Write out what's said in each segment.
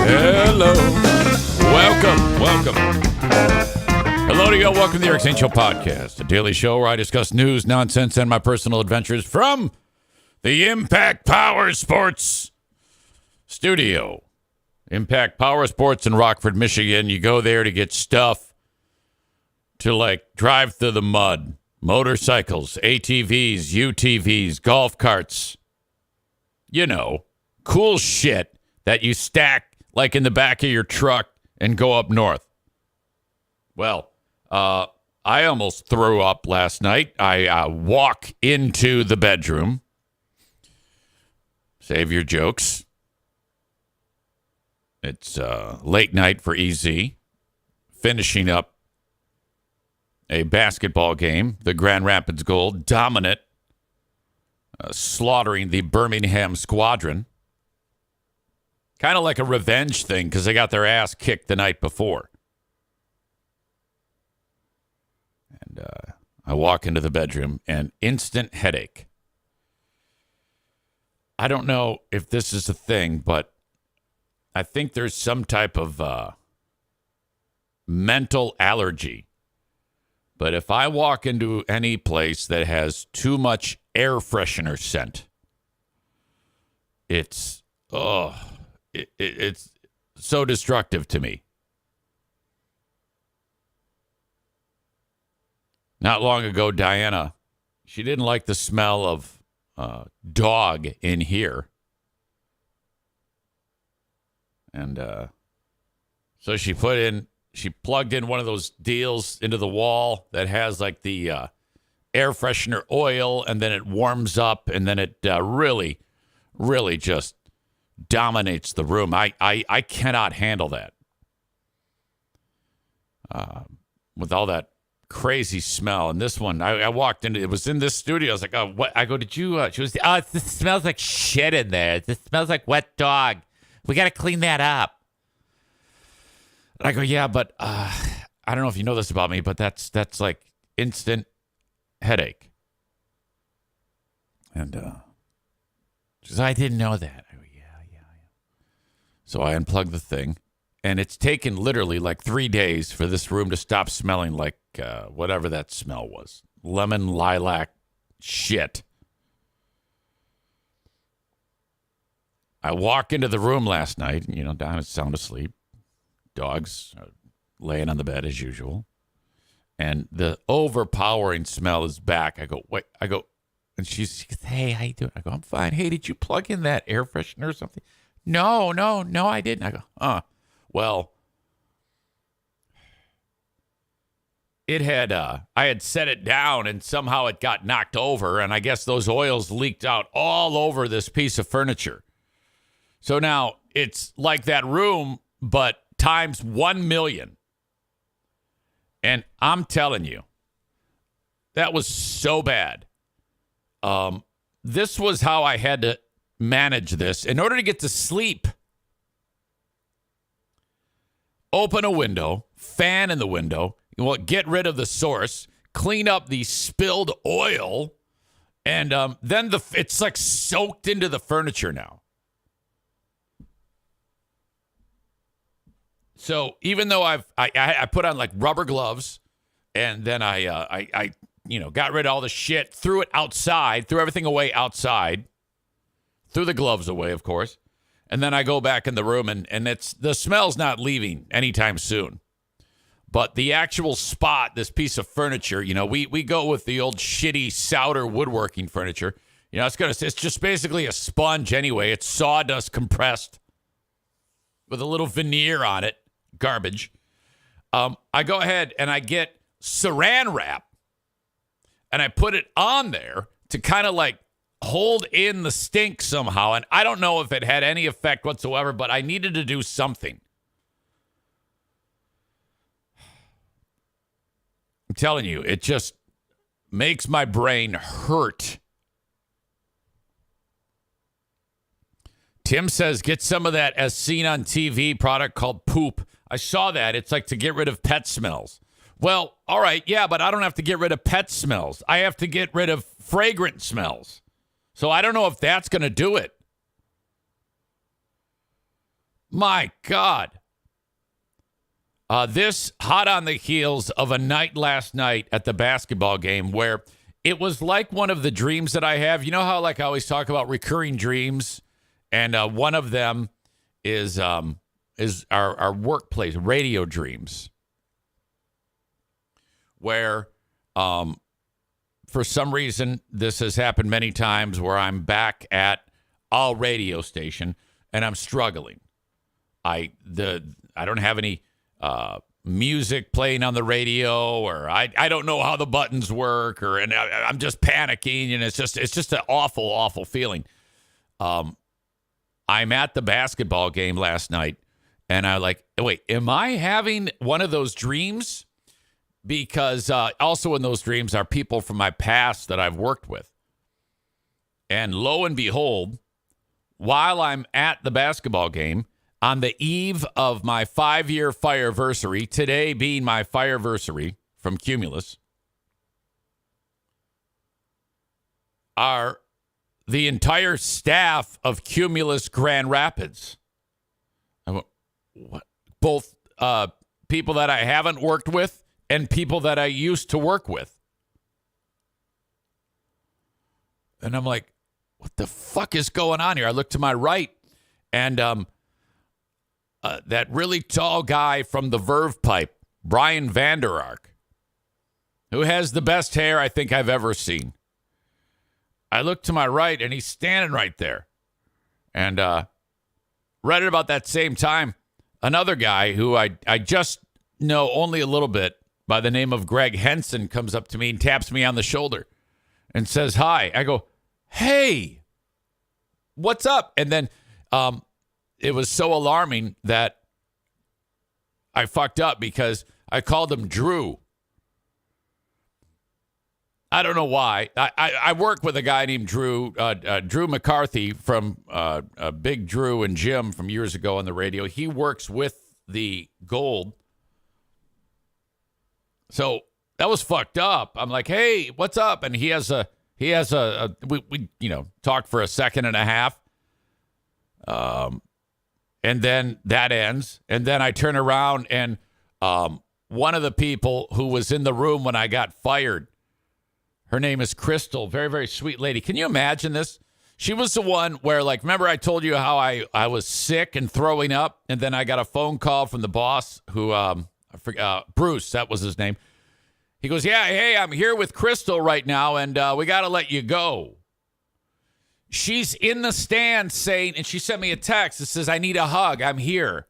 Hello. Welcome. Hello to you. Welcome to the Eric St. Show podcast, a daily show where I discuss news, nonsense, and my personal adventures from the Impact Powersports studio. Impact Powersports in Rockford, Michigan. You go there to get stuff to like drive through the mud. Motorcycles, ATVs, UTVs, golf carts. You know, cool shit that you stack like in the back of your truck and go up north. Well, I almost threw up last night. I walk into the bedroom. Save your jokes. It's late night for EZ. Finishing up a basketball game. The Grand Rapids Gold dominant. Slaughtering the Birmingham Squadron. Kind of like a revenge thing because they got their ass kicked the night before. And I walk into the bedroom and instant headache. I don't know if this is a thing, but I think there's some type of mental allergy. But if I walk into any place that has too much air freshener scent, it's so destructive to me. Not long ago, Diana, she didn't like the smell of dog in here. And so she plugged in one of those deals into the wall that has like the air freshener oil, and then it warms up, and then it really, really just dominates the room. I cannot handle that. With all that crazy smell. And this one, I walked into, it was in this studio. I was like, oh, what? I go, did you, she was, oh, this smells like shit in there. This smells like wet dog. We got to clean that up. And I go, yeah, but I don't know if you know this about me, but that's like instant headache. And she says, I didn't know that. I go, yeah. So I unplugged the thing, and it's taken literally like 3 days for this room to stop smelling like whatever that smell was. Lemon, lilac, shit. I walk into the room last night, and, Diana's sound asleep. Dogs are laying on the bed as usual. And the overpowering smell is back. I go, wait. And she goes, hey, how you doing? I go, I'm fine. Hey, did you plug in that air freshener or something? No, I didn't. I go, well, it had, I had set it down and somehow it got knocked over. And I guess those oils leaked out all over this piece of furniture. So now it's like that room, but times 1 million. And I'm telling you, that was so bad. This was how I had to manage this. In order to get to sleep, open a window, fan in the window, get rid of the source, clean up the spilled oil, and then it's like soaked into the furniture now. So even though I put on like rubber gloves, and then I got rid of all the shit, threw it outside, threw everything away outside, threw the gloves away, of course, and then I go back in the room, and the smell's not leaving anytime soon. But the actual spot, this piece of furniture, we go with the old shitty Souter woodworking furniture. It's just basically a sponge anyway. It's sawdust compressed with a little veneer on it. Garbage. I go ahead and I get saran wrap and I put it on there to kind of like hold in the stink somehow. And I don't know if it had any effect whatsoever, but I needed to do something. I'm telling you, it just makes my brain hurt. Tim says, get some of that as seen on TV product called poop. I saw that. It's like to get rid of pet smells. Well, all right, yeah, but I don't have to get rid of pet smells. I have to get rid of fragrant smells. So I don't know if that's going to do it. My God. This hot on the heels of a night last night at the basketball game where it was like one of the dreams that I have. You know how like I always talk about recurring dreams, and one of them is our workplace radio dreams, where for some reason this has happened many times where I'm back at a radio station and I'm struggling. I don't have any music playing on the radio, or I don't know how the buttons work, and I'm just panicking, and it's just an awful feeling. I'm at the basketball game last night, and I like, wait, am I having one of those dreams? Because also in those dreams are people from my past that I've worked with. And lo and behold, while I'm at the basketball game, on the eve of my 5-year fireversary, today being my fireversary from Cumulus, are the entire staff of Cumulus Grand Rapids. I went, what? Both people that I haven't worked with and people that I used to work with. And I'm like, what the fuck is going on here? I look to my right, and that really tall guy from the Verve Pipe, Brian Vander Ark, who has the best hair I think I've ever seen. I look to my right, and he's standing right there. And right at about that same time, another guy who I just know only a little bit by the name of Greg Henson comes up to me and taps me on the shoulder and says, hi. I go, hey, what's up? And then it was so alarming that I fucked up because I called him Drew. I don't know why. I work with a guy named Drew, Drew McCarthy from Big Drew and Jim from years ago on the radio. He works with the Gold. So that was fucked up. I'm like, hey, what's up? And we talked for a second and a half. And then that ends. And then I turn around, and one of the people who was in the room when I got fired, her name is Crystal, very, very sweet lady. Can you imagine this? She was the one where, like, remember I told you how I was sick and throwing up, and then I got a phone call from the boss who, I forgot, Bruce, that was his name. He goes, yeah, hey, I'm here with Crystal right now, and we got to let you go. She's in the stand saying, and she sent me a text that says, I need a hug. I'm here.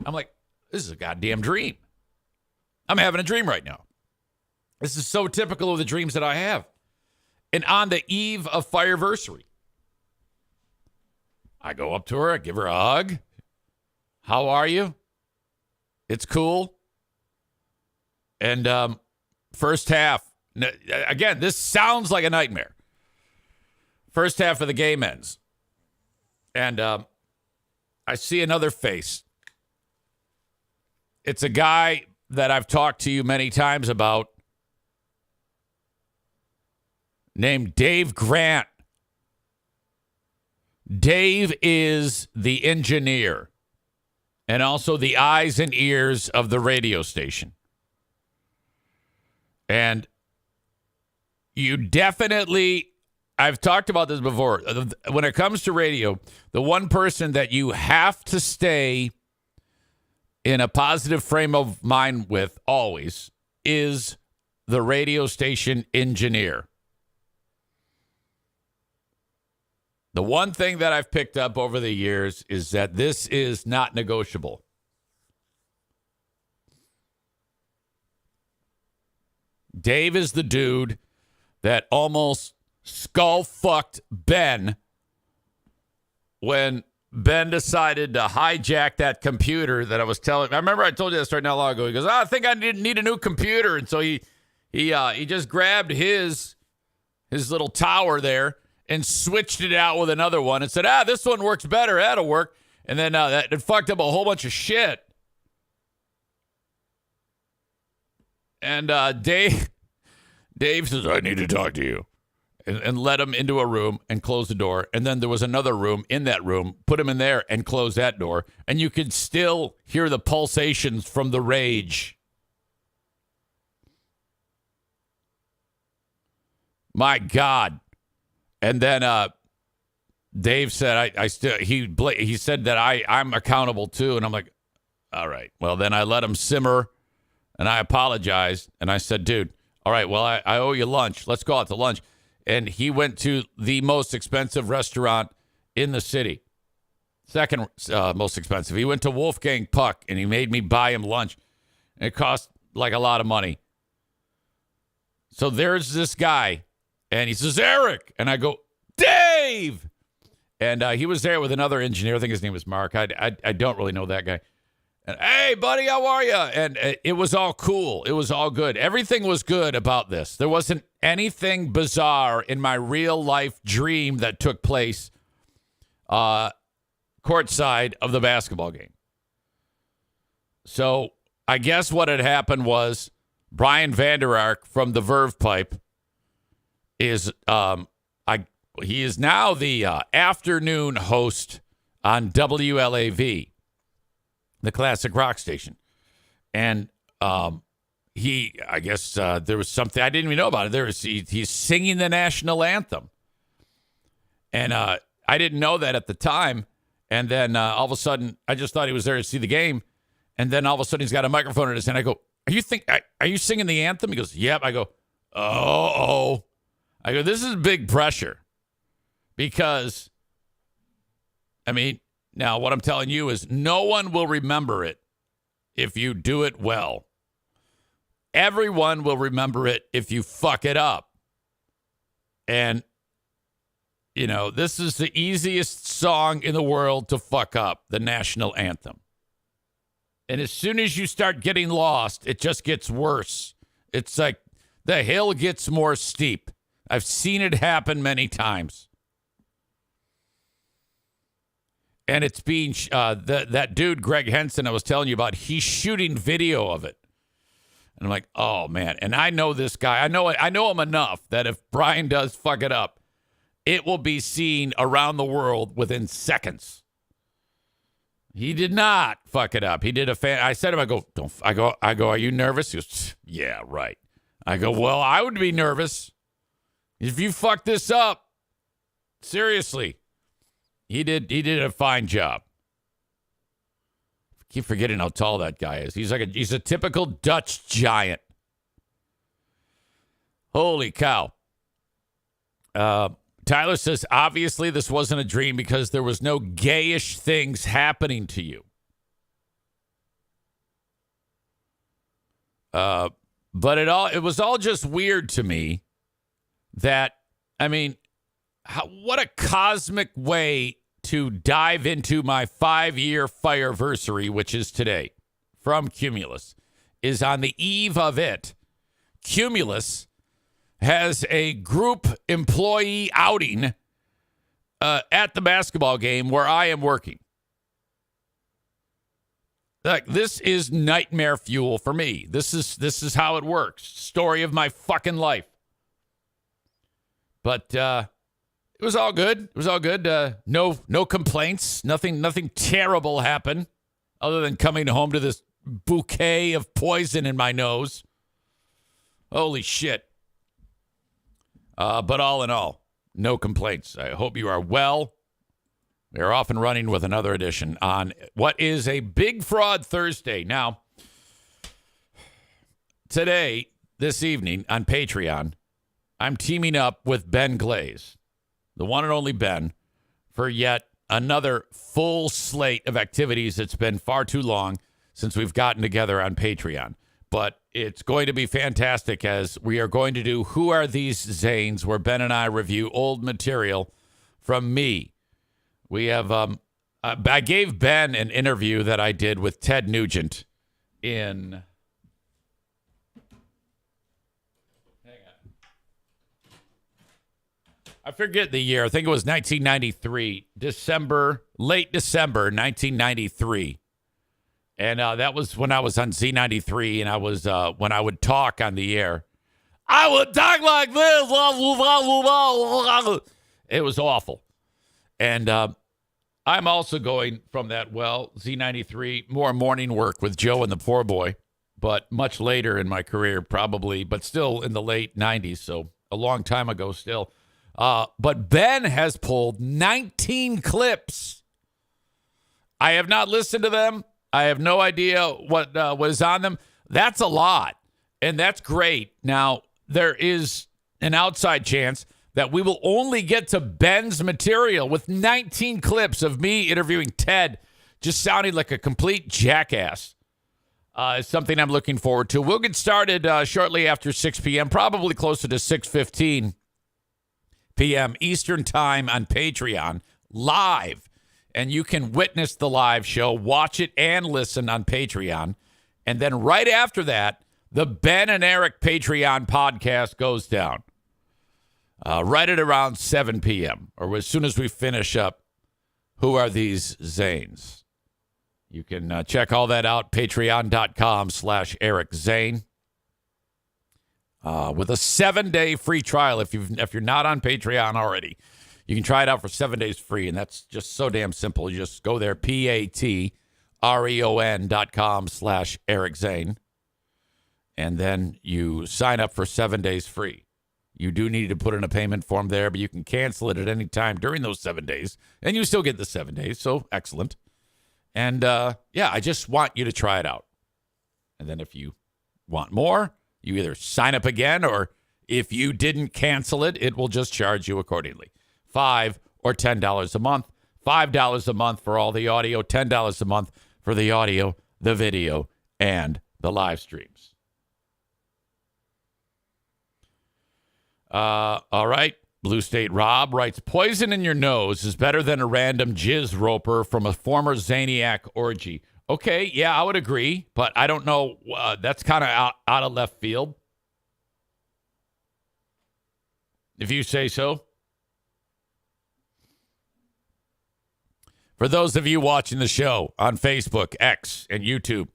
I'm like, this is a goddamn dream. I'm having a dream right now. This is so typical of the dreams that I have. And on the eve of fireversary, I go up to her, I give her a hug. How are you? It's cool. And first half, again, this sounds like a nightmare. First half of the game ends. And I see another face. It's a guy that I've talked to you many times about, named Dave Grant. Dave is the engineer and also the eyes and ears of the radio station. And you definitely, I've talked about this before, when it comes to radio, the one person that you have to stay in a positive frame of mind with always is the radio station engineer. The one thing that I've picked up over the years is that this is not negotiable. Dave is the dude that almost skull-fucked Ben when Ben decided to hijack that computer that I was telling. I remember I told you this right now long ago. He goes, I think I need a new computer. And so he just grabbed his little tower there and switched it out with another one and said, this one works better. That'll work. And then it fucked up a whole bunch of shit. And Dave says, I need to talk to you. and let him into a room and close the door. And then there was another room in that room, put him in there and close that door. And you could still hear the pulsations from the rage. My God. And then Dave said, he said that I'm accountable too. And I'm like, all right. Well, then I let him simmer and I apologized. And I said, dude, all right, well, I owe you lunch. Let's go out to lunch. And he went to the most expensive restaurant in the city. Second most expensive. He went to Wolfgang Puck, and he made me buy him lunch. And it cost like a lot of money. So there's this guy, and he says, Eric. And I go, Dave. And he was there with another engineer. I think his name was Mark. I don't really know that guy. And, hey, buddy, how are you? And it was all cool. It was all good. Everything was good about this. There wasn't anything bizarre in my real life dream that took place courtside of the basketball game. So I guess what had happened was Brian Vander Ark from the Verve Pipe is he is now the afternoon host on WLAV. The classic rock station. And I guess there was something, I didn't even know about it. He's singing the national anthem. And I didn't know that at the time. And then all of a sudden, I just thought he was there to see the game. And then all of a sudden, he's got a microphone in his hand. I go, are you singing the anthem? He goes, yep. I go, oh. I go, this is big pressure. Because, I mean, now, what I'm telling you is no one will remember it if you do it well. Everyone will remember it if you fuck it up. And, you know, this is the easiest song in the world to fuck up, the national anthem. And as soon as you start getting lost, it just gets worse. It's like the hill gets more steep. I've seen it happen many times. And it's being, that dude, Greg Henson, I was telling you about, he's shooting video of it. And I'm like, oh, man. And I know this guy. I know him enough that if Brian does fuck it up, it will be seen around the world within seconds. He did not fuck it up. He did I said to him, I go, are you nervous? He goes, yeah, right. I go, well, I would be nervous if you fuck this up. Seriously. He did a fine job. I keep forgetting how tall that guy is. He's a typical Dutch giant. Holy cow. Tyler says, obviously this wasn't a dream because there was no gayish things happening to you. But it was all just weird to me that, I mean, what a cosmic way to dive into my 5-year fireversary, which is today, from Cumulus, is on the eve of it. Cumulus has a group employee outing at the basketball game where I am working. Like, this is nightmare fuel for me. This is how it works. Story of my fucking life. But it was all good. It was all good. No complaints. Nothing terrible happened other than coming home to this bouquet of poison in my nose. Holy shit. But all in all, no complaints. I hope you are well. We are off and running with another edition on what is a Big Fraud Thursday. Now, today, this evening on Patreon, I'm teaming up with Ben Glaze, the one and only Ben, for yet another full slate of activities. It's been far too long since we've gotten together on Patreon. But it's going to be fantastic as we are going to do Who Are These Zanes, where Ben and I review old material from me. We have, I gave Ben an interview that I did with Ted Nugent in, hang on, I forget the year. I think it was 1993, late December 1993. And that was when I was on Z93 and I was, when I would talk on the air. I would talk like this. It was awful. And I'm also going from that, Z93, more morning work with Joe and the poor boy, but much later in my career, probably, but still in the late 90s, so a long time ago still. But Ben has pulled 19 clips. I have not listened to them. I have no idea what was on them. That's a lot, and that's great. Now, there is an outside chance that we will only get to Ben's material with 19 clips of me interviewing Ted, just sounding like a complete jackass. It's something I'm looking forward to. We'll get started shortly after 6 p.m., probably closer to 6:15 p.m. Eastern Time on Patreon, live. And you can witness the live show, watch it, and listen on Patreon. And then right after that, the Ben and Eric Patreon podcast goes down. Right at around 7 p.m. or as soon as we finish up Who Are These Zanes? You can check all that out, patreon.com/Eric Zane. With a 7-day free trial if you're not on Patreon already. You can try it out for 7 days free, and that's just so damn simple. You just go there, patreon.com/Eric Zane, and then you sign up for 7 days free. You do need to put in a payment form there, but you can cancel it at any time during those 7 days, and you still get the 7 days, so excellent. And, I just want you to try it out. And then if you want more, you either sign up again, or if you didn't cancel it, it will just charge you accordingly. $5 or $10 a month. $5 a month for all the audio, $10 a month for the audio, the video, and the live streams. All right. Blue State Rob writes, poison in your nose is better than a random jizz roper from a former Zaniac orgy. Okay, yeah, I would agree, but I don't know. That's kind of out of left field. If you say so. For those of you watching the show on Facebook, X, and YouTube,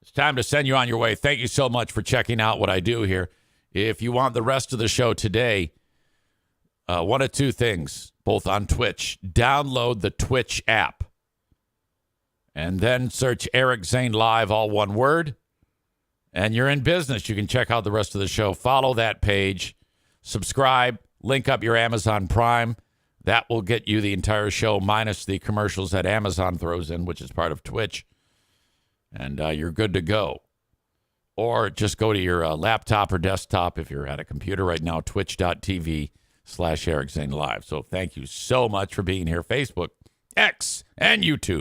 it's time to send you on your way. Thank you so much for checking out what I do here. If you want the rest of the show today, one of two things, both on Twitch. Download the Twitch app and then search Eric Zane Live, all one word, and you're in business. You can check out the rest of the show. Follow that page. Subscribe. Link up your Amazon Prime. That will get you the entire show minus the commercials that Amazon throws in, which is part of Twitch. And you're good to go. Or just go to your laptop or desktop if you're at a computer right now, twitch.tv/Eric Zane Live. So thank you so much for being here. Facebook, X, and YouTube.